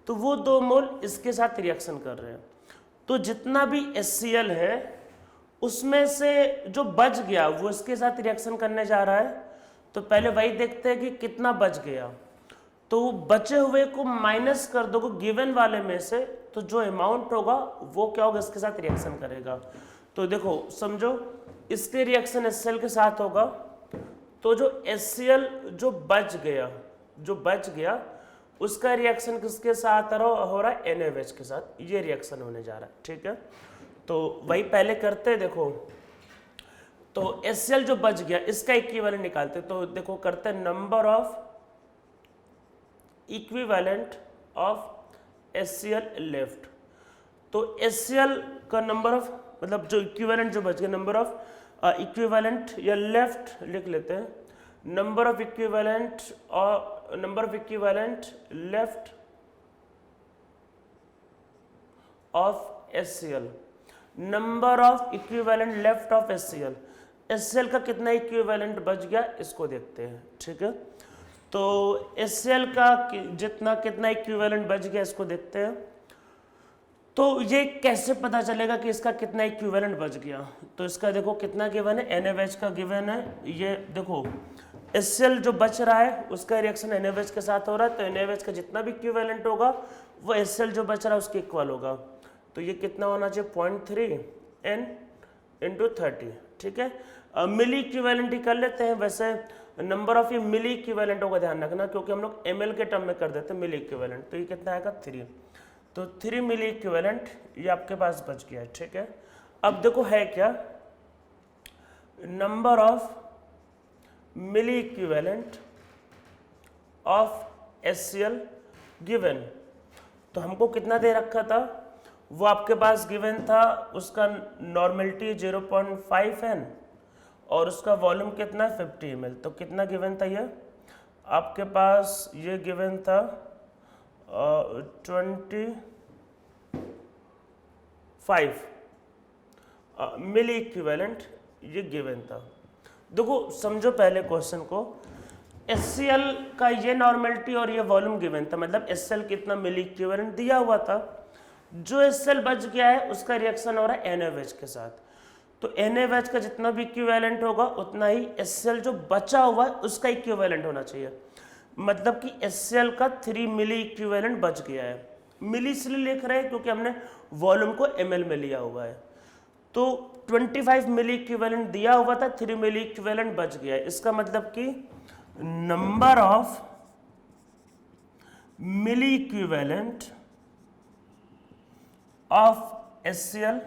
S1: तो वो 2 मोल इसके साथ रिएक्शन कर रहे हैं। तो जितना भी HCl है उसमें से जो बच गया वो इसके साथ रिएक्शन करने जा रहा है। तो पहले वही देखते हैं कि कितना बच गया, तो बचे हुए को माइनस कर दो गिवन वाले में से, तो जो अमाउंट होगा वो क्या होगा, इसके साथ रिएक्शन करेगा। तो देखो समझो, इसके रिएक्शन HCl के साथ होगा, तो जो HCl जो बच गया उसका रिएक्शन किसके साथ हो रहा है, NaOH के साथ, ये रिएक्शन होने जा रहा है। ठीक है, तो वही पहले करते हैं। देखो तो HCl जो बच गया इसका इक्विवेलेंट निकालते, तो देखो करते हैं number of equivalent of HCl left. तो HCl का नंबर ऑफ, मतलब जो इक्विवेलेंट जो बच गया, नंबर ऑफ इक्विवेलेंट या लेफ्ट लिख लेते हैं, नंबर ऑफ इक्विवेलेंट और number of equivalent left of HCl, number of equivalent left of HCl का कितना इक्विवेलेंट बच गया इसको देखते हैं। ठीक है, तो HCl का कितना इक्विवेलेंट बच गया इसको देखते हैं। तो ये कैसे पता चलेगा कि इसका कितना इक्विवेलेंट बच गया, तो इसका देखो कितना गिवन है, NaOH का गिवन है। ये देखो HCl जो बच रहा है उसका रिएक्शन NaOH के साथ हो रहा है, तो NaOH का जितना भी इक्विवेलेंट होगा वो HCl जो बच रहा है उसके इक्वल होगा। तो ये कितना होना चाहिए, 0.3 N × 30। ठीक है, मिली इक्विवेलेंट ही कर लेते हैं। वैसे नंबर ऑफ ये मिली इक्विवेलेंट होगा, ध्यान रखना, क्योंकि हम लोग ml के टर्म में कर देते हैं मिली इक्विवेलेंट। तो ये कितना आएगा, 3। तो 3 मिली इक्विवेलेंट ये आपके पास बच गया है। ठीक है, अब देखो है क्या, number of milli equivalent of HCl given. तो हमको कितना दे रखा था, वो आपके पास गिवन था, उसका नॉर्मेलिटी 0.5 N और उसका वॉल्यूम कितना है 50 ml। तो कितना गिवन था ये आपके पास, ये गिवन था 25 मिली इक्विवेलेंट, ये गिवन था। देखो समझो पहले क्वेश्चन को, HCl का ये नॉर्मेलिटी और ये वॉल्यूम गिवन था, मतलब HCl कितना मिली इक्विवेलेंट दिया हुआ था। जो HCl बच गया है उसका रिएक्शन हो रहा है NaOH के साथ, तो NaOH का जितना भी इक्विवेलेंट होगा उतना ही HCl जो बचा हुआ है उसका इक्विवेलेंट होना चाहिए। मतलब कि HCl का 3 मिली इक्विवेलेंट बच गया है। मिली इसलिए लिख रहे हैं क्योंकि हमने वॉल्यूम को ml में लिया हुआ है। तो 25 मिली इक्विवेलेंट दिया हुआ था, 3 मिली इक्विवेलेंट बच गया है। इसका मतलब कि number of milli equivalent of HCl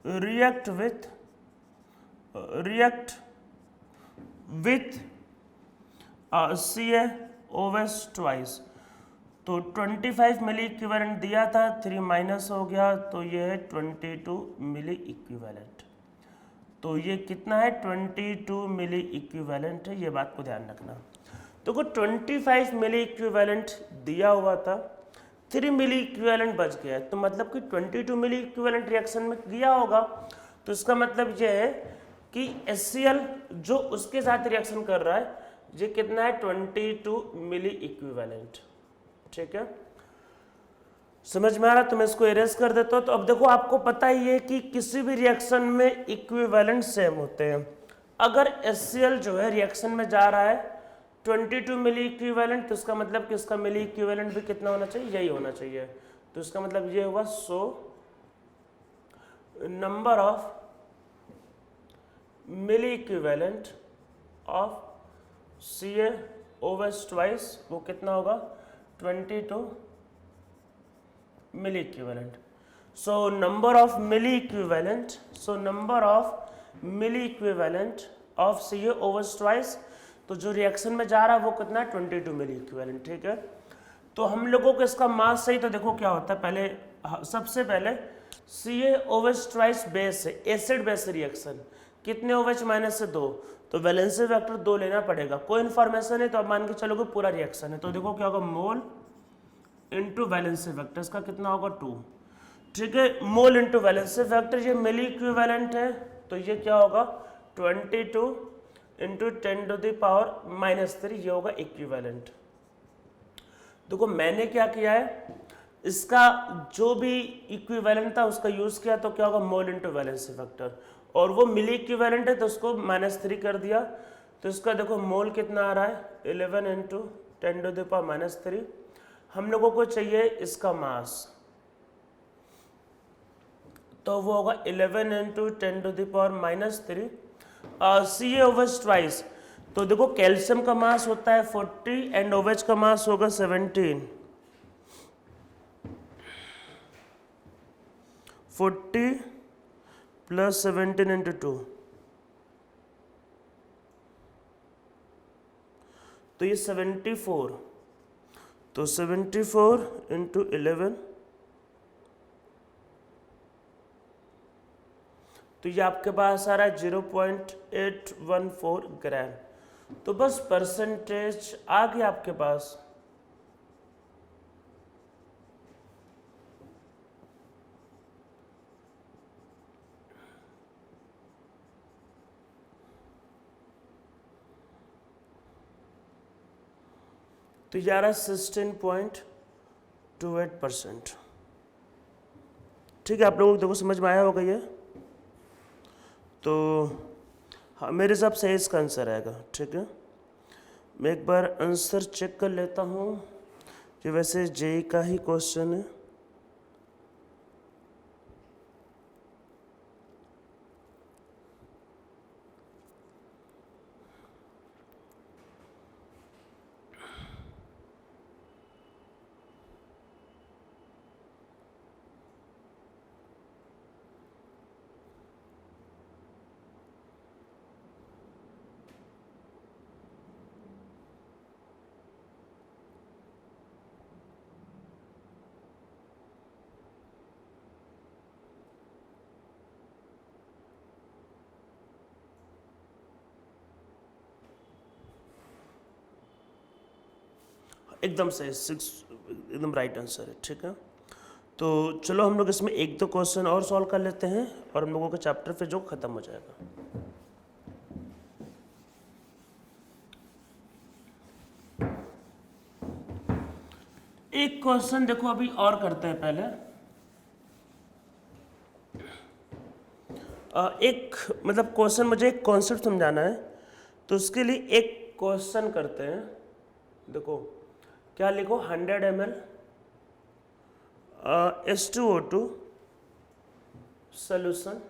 S1: react with CaOH twice। तो 25 मिली इक्विवेलेंट दिया था, 3 माइनस हो गया, तो ये है 22 मिली इक्विवेलेंट। तो ये कितना है, 22 मिली इक्विवेलेंट है, ये बात को ध्यान रखना। तो 25 मिली इक्विवेलेंट दिया हुआ था, 3 मिली इक्विवेलेंट बच गया है, तो मतलब कि 22 मिली इक्विवेलेंट रिएक्शन में गया होगा। तो इसका मतलब ये है कि HCl जो उसके साथ रिएक्शन कर रहा है ये कितना है, 22 मिली इक्विवेलेंट। ठीक है, समझ में आ रहा, तो मैं इसको इरेज कर देता हूं। तो अब देखो आपको पता ही है कि किसी भी रिएक्शन में इक्विवेलेंट सेम होते हैं। अगर HCl जो है रिएक्शन में जा रहा है 22 मिली इक्विवेलेंट, तो इसका मतलब कि इसका मिली इक्विवेलेंट भी कितना होना चाहिए, यही होना चाहिए। तो इसका मतलब ये हुआ, so number of milli equivalent of CaOH twice वो कितना होगा, 22 milliequivalent. So number of milli equivalent, of CaOH twice, तो जो रिएक्शन में जा रहा है वो कितना है, 22 मिली इक्विवेलेंट। ठीक है, तो हम लोगों को इसका मास सही, तो देखो क्या होता है, पहले सबसे पहले CaOH ट्वाइस बेस है, एसिड बेस रिएक्शन, कितने OH माइनस से 2, तो वैलेंसी वेक्टर 2 लेना पड़ेगा। कोई इन्फॉर्मेशन है तो आप मान के चलोगे पूरा रिएक्शन है, तो देखो क्या होगा, मोल इंटू वैलेंसी वेक्टर, इसका कितना होगा 2। ठीक है, मोल इंटू वैलेंसी वेक्टर, ये मिली इक्विवेलेंट है, तो ये क्या होगा 22 इंटू 10⁻⁻3, ये होगा इक्विवेलेंट। देखो मैंने क्या किया है, इसका जो भी इक्विवेलेंट था उसका यूज किया, तो क्या होगा मोल इंटू वैलेंसी वेक्टर, और वो मिली इक्विवेलेंट है तो उसको -3 कर दिया। तो इसका देखो मोल कितना आ रहा है, 11 इंटू 10⁻⁻3, हम लोगों को चाहिए इसका मास, तो वो होगा 11 इंटू 10⁻³ CaOH ट्वाइस। तो देखो कैल्शियम का मास होता है 40 एंड OH का मास होगा 17। 40 प्लस 17 इंटू 2, तो ये 74, तो 74 इंटू 11, तो ये आपके पास आ रहा है 0.814 ग्राम। तो बस परसेंटेज आ गया आपके पास। तो ये आ रहा है 16.28%। ठीक है, आप लोगों को देखो समझ में आया होगा ये। तो हाँ, मेरे हिसाब से इसका आंसर आएगा। ठीक है, मैं एक बार आंसर चेक कर लेता हूँ कि वैसे जेई का ही क्वेश्चन है। एकदम सही, 6 एकदम राइट आंसर है। ठीक है, तो चलो हम लोग इसमें एक दो क्वेश्चन और सॉल्व कर लेते हैं और हम लोगों का चैप्टर फिर जो खत्म हो जाएगा। एक क्वेश्चन देखो अभी और करते हैं पहले। एक मतलब क्वेश्चन, मुझे एक कॉन्सेप्ट समझाना है, तो उसके लिए एक क्वेश्चन करते हैं। देखो क्या लिखो, 100 ml H2O2 solution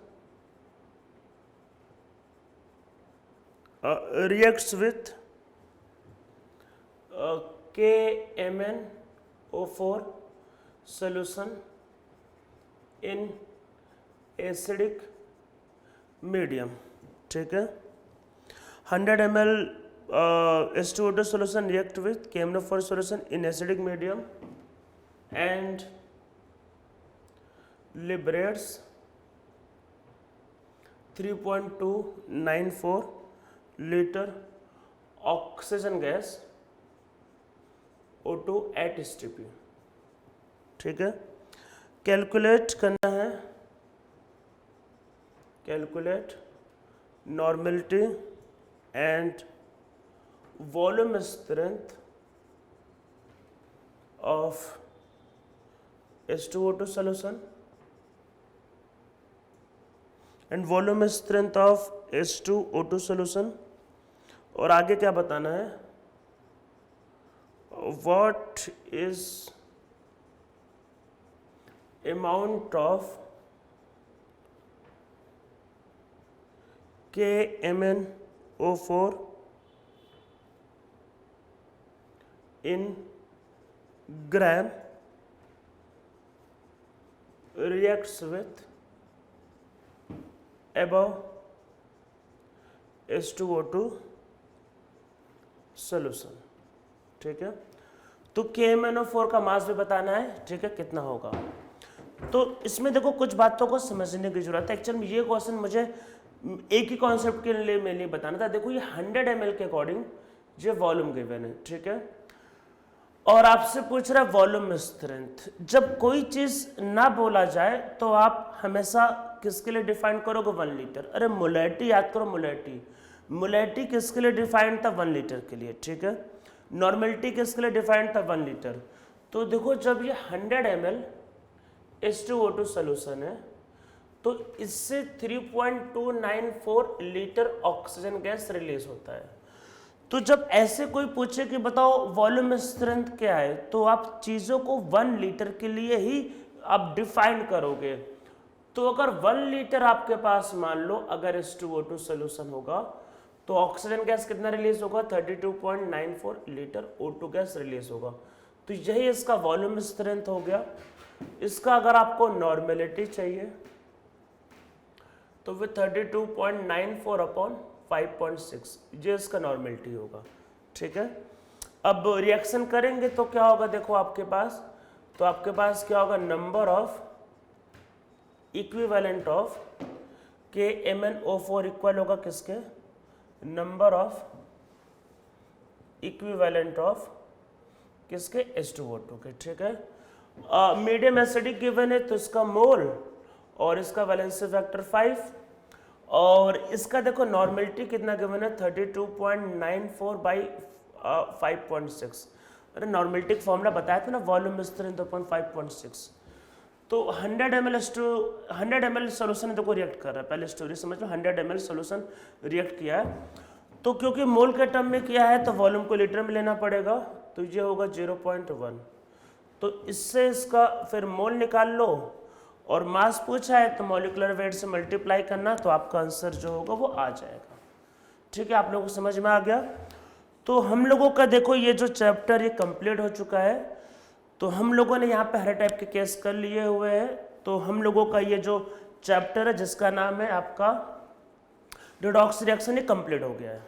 S1: reacts with KMnO4 solution in acidic medium। ठीक है, 100 ml H2O2 solution react with KMnO4 solution in acidic medium and liberates 3.294 liter oxygen gas O2 at STP। ठीक है, कैलकुलेट करना है, calculate normality and volume strength of H2O2 solution and volume strength of H2O2 solution। और आगे क्या बताना है, what is amount of KMnO4 in gram reacts with above H2O2 solution। ठीक है, तो KMnO4 का मास भी बताना है। ठीक है, कितना होगा। तो इसमें देखो कुछ बातों को समझने की जरूरत है। एक्चुअली ये क्वेश्चन मुझे एक ही कॉन्सेप्ट के लिए मेरे लिए बताना था। देखो ये 100 ml के अकॉर्डिंग ये वॉल्यूम गिवन है। ठीक है, और आपसे पूछ रहा है वॉल्यूम स्ट्रेंथ। जब कोई चीज ना बोला जाए तो आप हमेशा किसके लिए डिफाइन करोगे, 1 लीटर। अरे मोलैरिटी याद करो, मोलैरिटी, मोलैरिटी किसके लिए डिफाइंड था, 1 लीटर के लिए। ठीक है, नॉर्मेलिटी किसके लिए डिफाइंड था, 1 लीटर। तो देखो जब ये 100 ml H2O2 सोल्यूशन है तो इससे 3.294 लीटर ऑक्सीजन गैस रिलीज होता है। तो जब ऐसे कोई पूछे कि बताओ वॉल्यूम स्ट्रेंथ क्या है, तो आप चीज़ों को 1 लीटर के लिए ही आप डिफाइन करोगे। तो अगर 1 लीटर आपके पास मान लो अगर H2O2 सोल्यूशन होगा, तो ऑक्सीजन गैस कितना रिलीज होगा, 32.94 लीटर O2 गैस रिलीज होगा। तो यही इसका वॉल्यूम स्ट्रेंथ हो गया। इसका अगर आपको नॉर्मेलिटी चाहिए तो फिर 32.94 अपॉन 5.6 ये इसका नॉर्मेलिटी होगा। ठीक है, अब रिएक्शन करेंगे तो क्या होगा, देखो आपके पास, तो आपके पास क्या होगा, number of equivalent of KMnO4 equal होगा किसके, नंबर ऑफ इक्विवेलेंट ऑफ किसके, H2O2 के। ठीक है, मीडियम एसिडिक गिवन है तो इसका मोल और इसका वैलेंसी फैक्टर 5, और इसका देखो नॉर्मेलिटी कितना गिवन है, 32.94 बाई 5.6। अरे नॉर्मेलिटी का फॉर्मूला बताया था ना, वॉल्यूम स्ट्रेंथ अपॉन 5.6। तो 100 ml सोल्यूशन देखो रिएक्ट कर रहा है, पहले स्टोरी समझ लो, 100 ml सोल्यूशन रिएक्ट किया है, तो क्योंकि मोल के टर्म में किया है तो वॉल्यूम को लीटर में लेना पड़ेगा, तो ये होगा 0.1। तो इससे इसका फिर मोल निकाल लो, और मास पूछा है तो मॉलिक्यूलर वेट से मल्टीप्लाई करना, तो आपका आंसर जो होगा वो आ जाएगा। ठीक है, आप लोगों को समझ में आ गया। तो हम लोगों का देखो ये जो चैप्टर ये कंप्लीट हो चुका है, तो हम लोगों ने यहाँ पे हर टाइप के केस कर लिए हुए हैं। तो हम लोगों का ये जो चैप्टर है जिसका नाम है आपका रिडॉक्स रिएक्शन, ये कंप्लीट हो गया है।